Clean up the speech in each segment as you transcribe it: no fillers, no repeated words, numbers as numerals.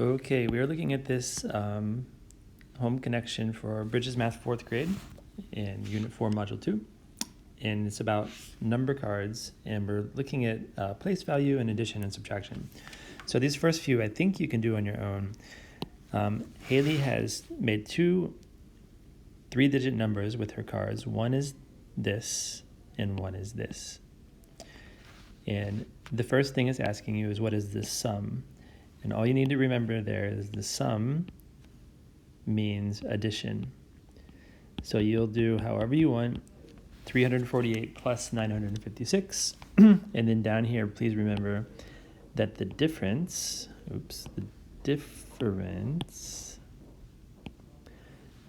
Okay, we are looking at this home connection for Bridges Math 4th grade in Unit 4, Module 2. And it's about number cards, and we're looking at place value and addition and subtraction. So these first few, I think you can do on your own. Haley has made two 3-digit numbers with her cards. One is this, and one is this. And the first thing it's asking you is, what is the sum? And all you need to remember there is the sum means addition. So you'll do however you want, 348 plus 956. And then down here, please remember that the difference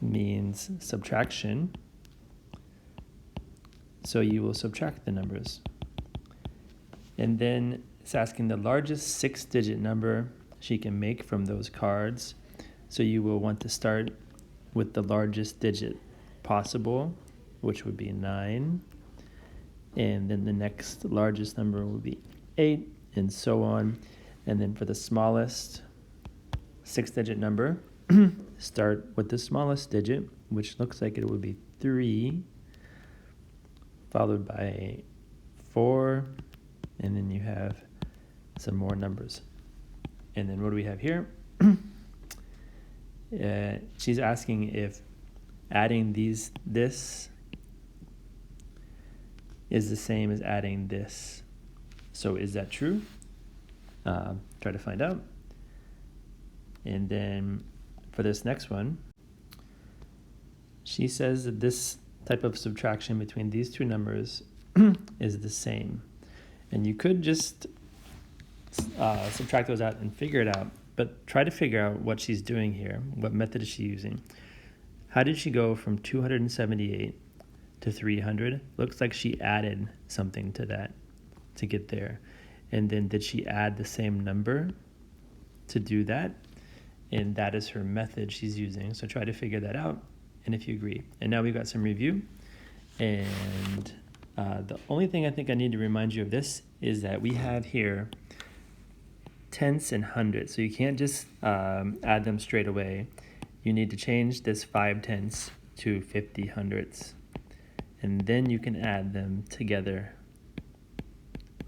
means subtraction. So you will subtract the numbers. And then it's asking the largest 6-digit number she can make from those cards. So you will want to start with the largest digit possible, which would be 9. And then the next largest number will be 8, and so on. And then for the smallest 6-digit number, start with the smallest digit, which looks like it would be 3, followed by 4, and then you have some more numbers. And then what do we have here? She's asking if adding this is the same as adding this. So is that true? Try to find out. And then for this next one, she says that this type of subtraction between these two numbers is the same. And you could just subtract those out and figure it out, but try to figure out what she's doing here. What method is she using? How did she go from 278 to 300? Looks like she added something to that to get there. And then did she add the same number to do that? And that is her method she's using. So try to figure that out, and if you agree. And now we've got some review. And the only thing I think I need to remind you of this is that we have here tenths and hundredths. So you can't just add them straight away. You need to change this 5 tenths to 50 hundredths. And then you can add them together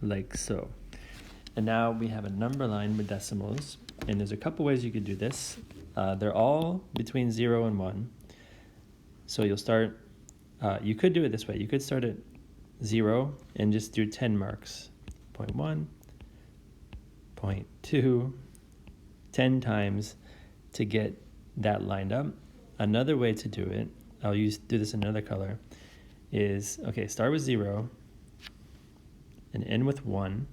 like so. And now we have a number line with decimals. And there's a couple ways you could do this. They're all between 0 and 1. So you'll start, you could do it this way. You could start at 0 and just do 10 marks. 0.1, 0.2, 10 times to get that lined up. Another way to do it, I'll do this in another color, is, okay, start with 0 and end with 1.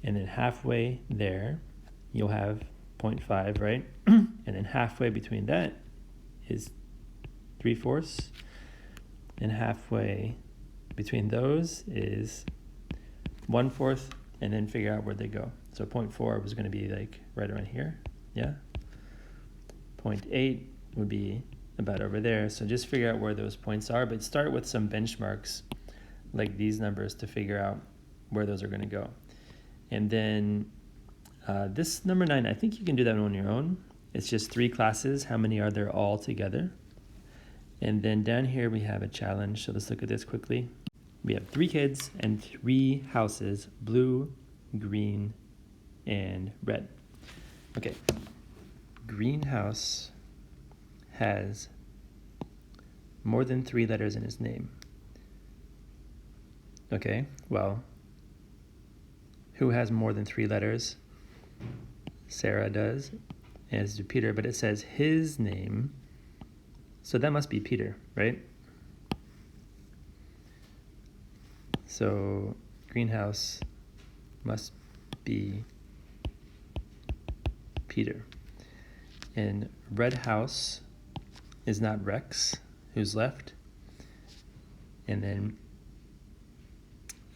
And then halfway there, you'll have 0.5, right? And then halfway between that is 3/4. And halfway between those is 1/4, and then figure out where they go. So 0.4 was going to be like right around here, yeah? 0.8 would be about over there. So just figure out where those points are, but start with some benchmarks like these numbers to figure out where those are going to go. And then this number 9, I think you can do that on your own. It's just 3 classes. How many are there all together? And then down here we have a challenge. So let's look at this quickly. We have 3 kids and 3 houses, blue, green, and red. Okay, greenhouse has more than 3 letters in his name. Okay, well, who has more than 3 letters? Sarah does, as do Peter, but it says his name, so that must be Peter, right? So greenhouse must be Peter. And red house is not Rex, who's left. And then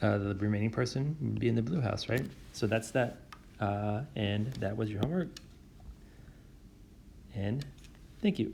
the remaining person would be in the blue house, right? So that's that. And that was your homework. And thank you.